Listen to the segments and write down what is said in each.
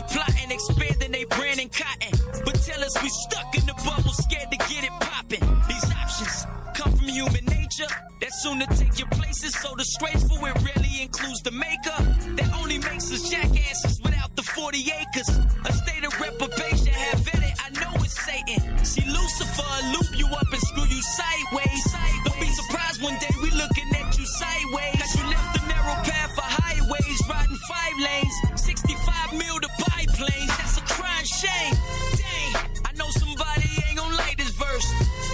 keep plotting, expanding they brand and cotton. But tell us we stuck in the bubble, scared to get it popping. These options come from human nature, that's soon to take your places. So disgraceful, it rarely includes the maker. That only makes us jackasses without the 40 acres. A state of reprobation, have vetted, I know it's Satan. See Lucifer, loop you up and screw you sideways. Don't be surprised one day we looking at you sideways. Cause you left the narrow path for highways, riding 5 lanes, 65 mil to buy planes. That's a crying shame. Dang, I know somebody ain't gonna like this verse,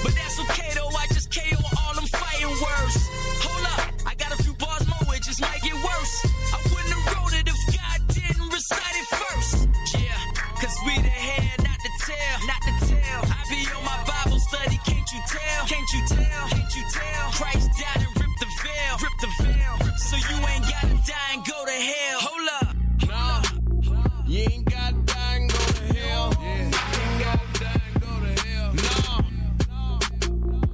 but that's okay though. I just KO all them fighting words. Hold up, I got a few bars more, it just might get worse. I wouldn't have wrote it if God didn't recite it first. Yeah, cause we the head, not the tail, not the tail. I be on my Bible study, can't you tell? Can't you tell? Can't you tell? Christ died and ripped the veil, ripped the veil. So you ain't gotta die and go to hell. Hold up. You ain't gotta die and go to hell. Yeah. You ain't gotta die and go to hell. No.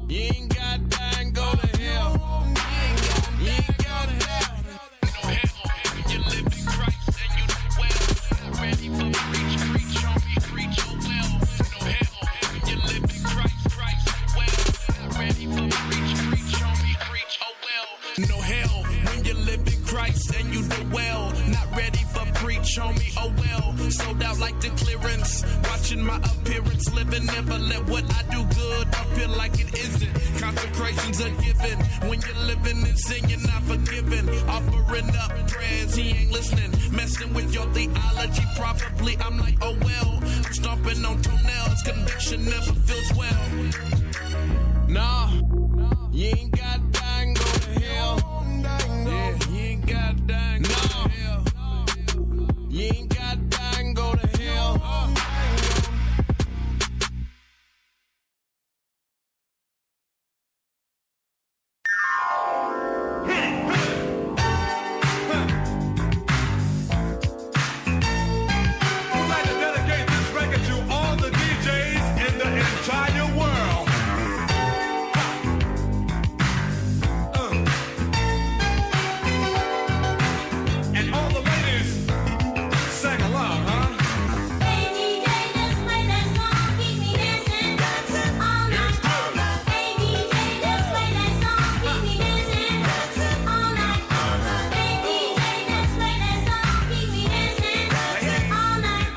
You ain't gotta die and go to hell. You ain't gotta die. No hell. You live in Christ and you know well. Ready for preach on me, preach oh well. No hell. You live in Christ well. Ready for preach on me, preach oh well. No hell when you live in Christ and you do well. Not ready for preach on me, oh well. Sold out like the clearance. Watching my appearance, living, never let what I do good appear like it isn't. Consecrations are given when you're living and singing, not forgiven. Offering up prayers, he ain't listening. Messing with your theology, probably. I'm like, oh well. I'm stomping on toenails, conviction never feels well. Nah, you ain't gotta die and go to hell. Yeah, you ain't gotta die and go to hell. You ain't gotta die and go to hell. I'd like to dedicate this record to all the DJs in the entire world. And all the ladies sang along, huh? Hey DJ, let's play that song, keep me dancing, dancing all night. Hey DJ, let's play that song, keep me dancing, dancing all night. Hey DJ, let's play that song, keep me dancing, dancing all night.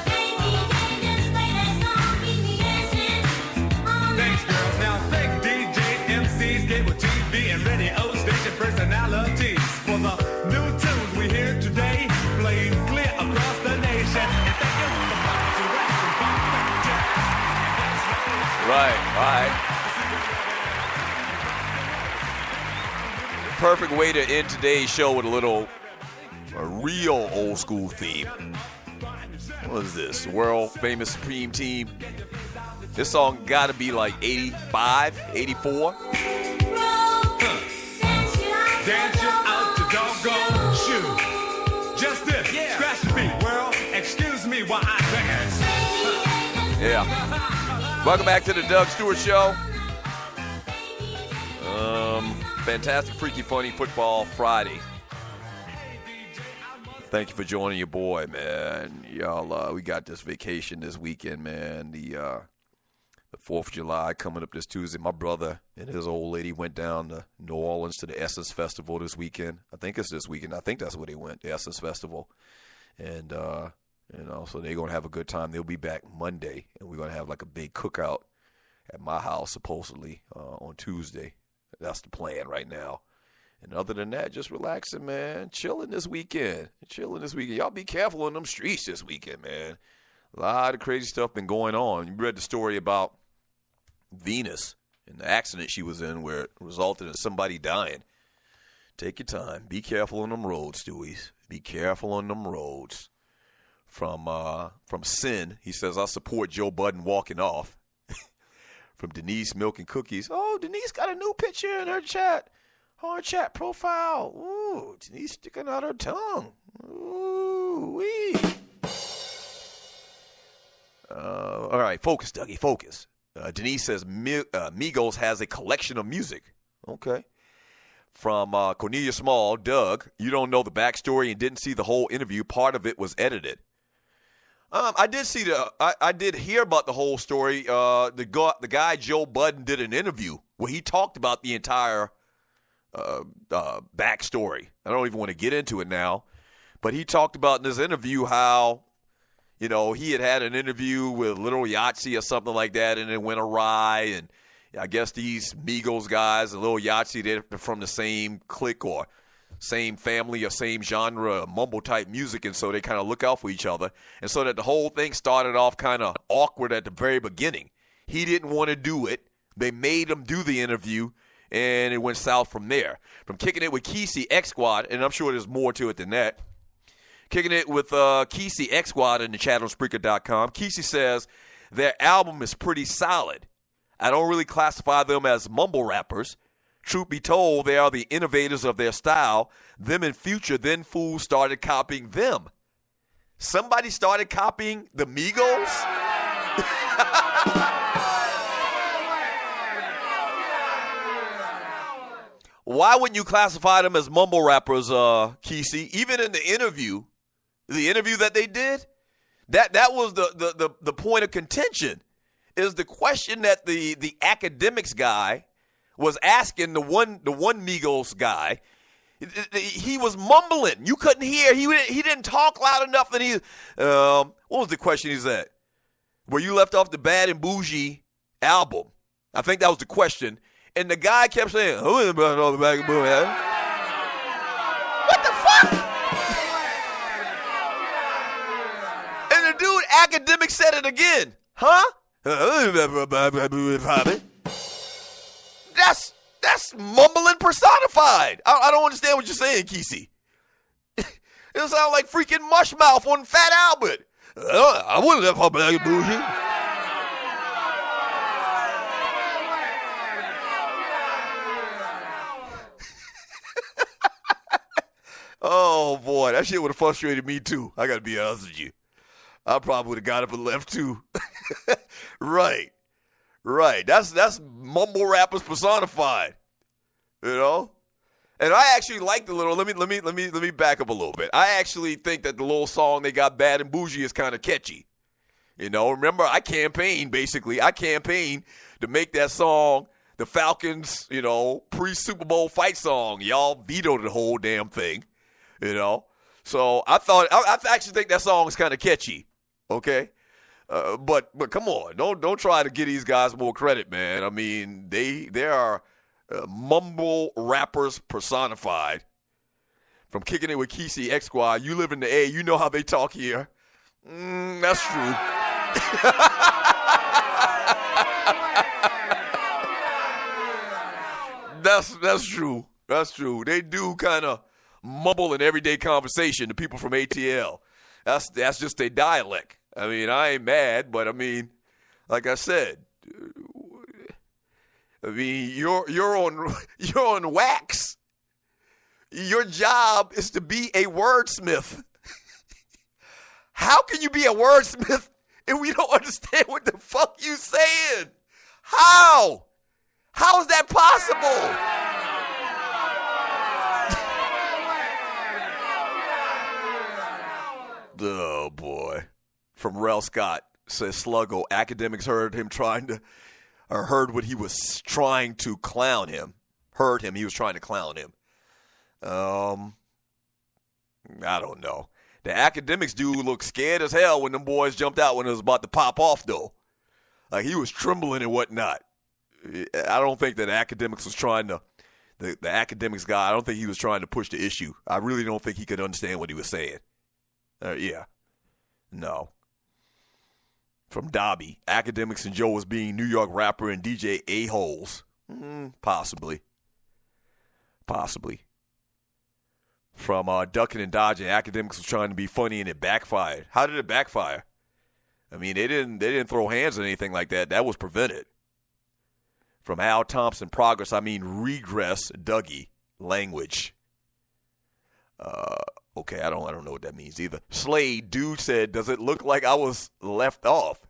Hey DJ, let's play that song, keep me dancing all night. Thanks, girls. Now thank DJs, MCs, cable TV, and radio station personalities for the new tunes we hear today, playing clear across the nation. And thank you for coming to rap and pop jazz. Right. Perfect way to end today's show with a real old school theme. What is this? World famous Supreme Team. This song gotta be like 85, 84. Dance you out to doggone shoe. Just this. Scratch the beat, world. Excuse me while I dance. Yeah. Welcome back to the Doug Stewart Show. Fantastic, freaky, funny football Friday. Thank you for joining your boy, man. Y'all, we got this vacation this weekend, man. The 4th of July coming up this Tuesday. My brother and his old lady went down to New Orleans to the Essence Festival this weekend. I think it's this weekend. I think that's where they went, the Essence Festival. And, so they're going to have a good time. They'll be back Monday, and we're going to have like a big cookout at my house, supposedly, on Tuesday. That's the plan right now. And other than that, just relaxing, man. Chilling this weekend. Y'all be careful on them streets this weekend, man. A lot of crazy stuff been going on. You read the story about Venus and the accident she was in where it resulted in somebody dying. Take your time. Be careful on them roads, Stewies. Be careful on them roads. From Sin, he says, I support Joe Budden walking off. From Denise Milk and Cookies. Oh, Denise got a new picture in her chat. On her chat profile. Ooh, Denise sticking out her tongue. Ooh, wee. All right, focus, Dougie, focus. Denise says Migos has a collection of music. Okay. From Cornelia Small, Doug, you don't know the backstory and didn't see the whole interview. Part of it was edited. I did see I did hear about the whole story. The guy Joe Budden did an interview where he talked about the entire backstory. I don't even want to get into it now, but he talked about in this interview how, he had an interview with Little Yahtzee or something like that, and it went awry. And I guess these Migos guys and Little Yahtzee, they're from the same clique or same family or same genre, mumble type music, and so they kind of look out for each other. And so that the whole thing started off kind of awkward at the very beginning. He didn't want to do it. They made him do the interview, and it went south from there. From Kicking It with Kesey X Squad, and I'm sure there's more to it than that. Kicking It with Kesey X Squad in the chat on Spreaker.com. Kesey says their album is pretty solid. I don't really classify them as mumble rappers. Truth be told, they are the innovators of their style. Them and Future, then fools started copying them. Somebody started copying the Migos? Why wouldn't you classify them as mumble rappers, Kesey? Even in the interview that they did, that was the point of contention, is the question that the academics guy was asking the one Migos guy. He was mumbling. You couldn't hear. He didn't talk loud enough. And what was the question he said? Where you left off the Bad and Bougie album. I think that was the question. And the guy kept saying, "Who is Bad and Bougie?" What the fuck? And the dude academic said it again. Huh? That's mumbling personified. I don't understand what you're saying, Kesey. It sounds like freaking Mushmouth on Fat Albert. I wouldn't have her Black and Bougie. Oh, boy. That shit would have frustrated me, too. I got to be honest with you. I probably would have got up and left, too. Right. That's mumble rappers personified. And I actually like the little. Let me back up a little bit. I actually think that the little song they got, Bad and Bougie, is kind of catchy. Remember, I campaigned to make that song the Falcons, pre-Super Bowl fight song. Y'all vetoed the whole damn thing, So I actually think that song is kind of catchy. Okay. But come on, don't try to give these guys more credit, man. I mean, they are mumble rappers personified. From Kicking It with Kesey X Squad, you live in the A, you know how they talk here. That's true. That's true. That's true. They do kind of mumble in everyday conversation. The people from ATL, that's just their dialect. I mean, I ain't mad, but I mean, like I said, you're on wax. Your job is to be a wordsmith. How can you be a wordsmith if we don't understand what the fuck you saying? How? How is that possible? Oh boy. From Rel Scott, says Sluggo, academics heard what he was trying to clown him. Heard him, he was trying to clown him. I don't know. The academics dude looked scared as hell when them boys jumped out when it was about to pop off, though. Like, he was trembling and whatnot. I don't think that academics was trying to, the academics guy, I don't think he was trying to push the issue. I really don't think he could understand what he was saying. Yeah. No. From Dobby, academics and Joe was being New York rapper and DJ a-holes. Possibly. From Ducking and Dodging, academics was trying to be funny and it backfired. How did it backfire? I mean, they didn't throw hands or anything like that. That was prevented. From Al Thompson, progress, I mean regress, Dougie, language. Okay, I don't know what that means either. Slade, dude said, does it look like I was left off?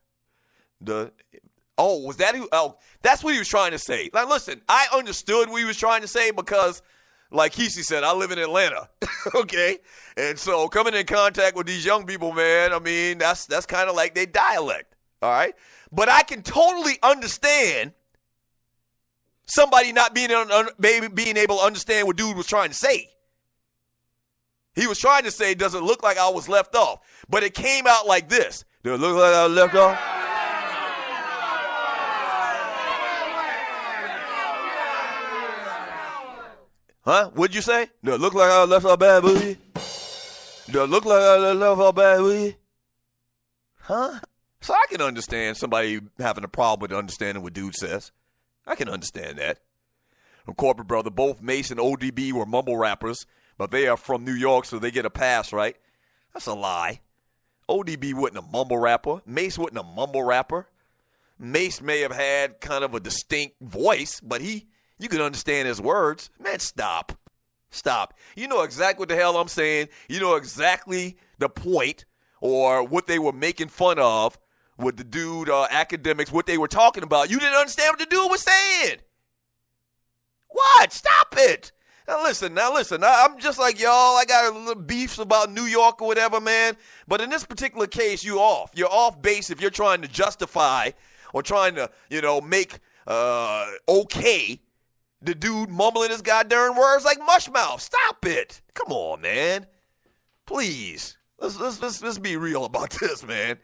Was that who? Oh, that's what he was trying to say. Like, listen, I understood what he was trying to say because like Kesey said, I live in Atlanta, okay? And so coming in contact with these young people, man, I mean, that's kind of like their dialect, all right? But I can totally understand somebody not being able to understand what dude was trying to say. He was trying to say, does it look like I was left off? But it came out like this. Does it look like I was left off? Huh? What'd you say? Does it look like I was left off bad, booty? Does it look like I was left off bad, booty? Huh? So I can understand somebody having a problem with understanding what dude says. I can understand that. From Corporate Brother, both Mace and ODB were mumble rappers, but they are from New York, so they get a pass, right? That's a lie. ODB wasn't a mumble rapper. Mace wasn't a mumble rapper. Mace may have had kind of a distinct voice, but you can understand his words. Man, stop. Stop. You know exactly what the hell I'm saying. You know exactly the point or what they were making fun of with the dude, academics, what they were talking about. You didn't understand what the dude was saying. What? Stop it. Now listen, I'm just like y'all. I got a little beefs about New York or whatever, man. But in this particular case, you're off. You're off base if you're trying to justify or trying to, make okay the dude mumbling his goddamn words like mushmouth. Stop it. Come on, man. Please. Let's be real about this, man.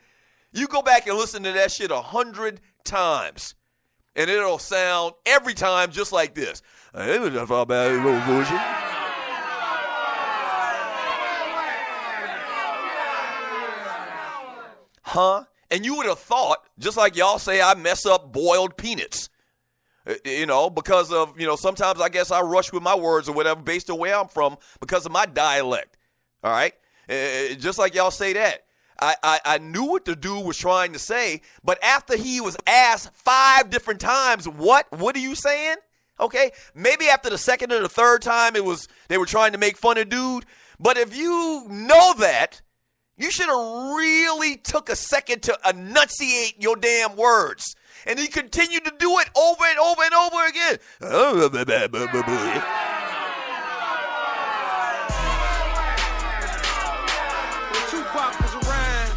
You go back and listen to that shit 100 times, and it'll sound every time just like this. Huh? And you would have thought, just like y'all say I mess up boiled peanuts, because of, sometimes I guess I rush with my words or whatever based on where I'm from because of my dialect, all right? Just like y'all say that. I knew what the dude was trying to say, but after he was asked 5 different times, what are you saying? Okay, maybe after the second or the third time they were trying to make fun of dude, but if you know that, you should have really took a second to enunciate your damn words. And he continued to do it over and over and over again. Tupac was around,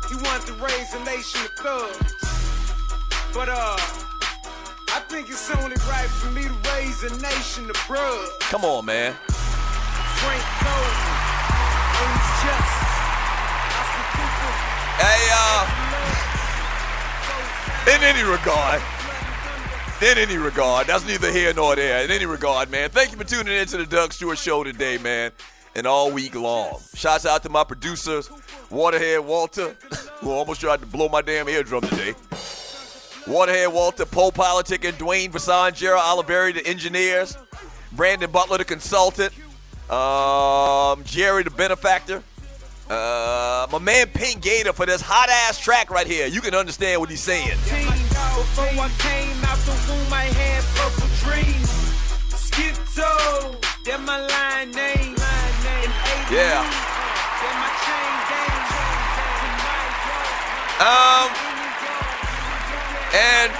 he wanted to raise a nation of thugs. But I think it's only right for me to raise a nation of bruh. Come on, man. Frank Coleman, just. In any regard, that's neither here nor there. In any regard, man, thank you for tuning in to the Doug Stewart Show today, man, and all week long. Shouts out to my producers, Waterhead Walter, who almost tried to blow my damn eardrum today. Waterhead Walter, Poe Politic, and Dwayne Vassan, Gerald Oliveri, the engineers, Brandon Butler, the consultant, Jerry, the benefactor, my man Pink Gator for this hot-ass track right here. You can understand what he's saying. Before I came out the womb, I had purple dreams. Skip-toe, that my line name. Yeah. That my chain And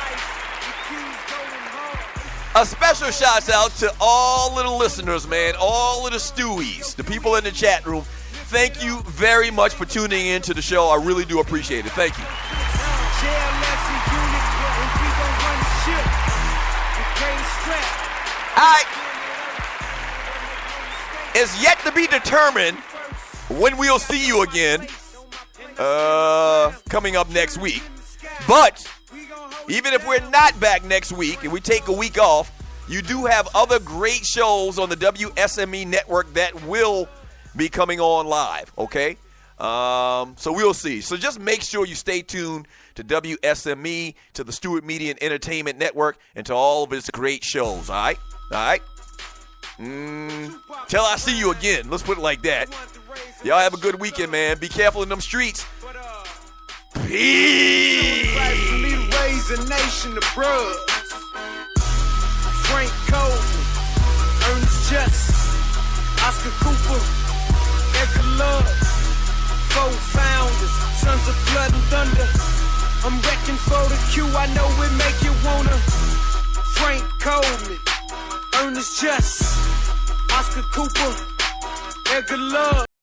a special shout out to all of the listeners, man, all of the Stewies, the people in the chat room. Thank you very much for tuning in to the show. I really do appreciate it. Thank you. All right. It's yet to be determined when we'll see you again coming up next week. But even if we're not back next week and we take a week off, you do have other great shows on the WSME network that will be coming on live, okay? So we'll see. So just make sure you stay tuned to WSME, to the Stewart Media and Entertainment Network, and to all of its great shows, all right? All right? Till I see you again. Let's put it like that. Y'all have a good weekend, man. Be careful in them streets. Peace. Raise a nation of bruh. Frank Coleman, Ernest Just, Oscar Cooper, Edgar Love, 4 founders, sons of blood and thunder. I'm wrecking for the Q, I know it make you wanna. Frank Coleman, Ernest Just, Oscar Cooper, Edgar Love.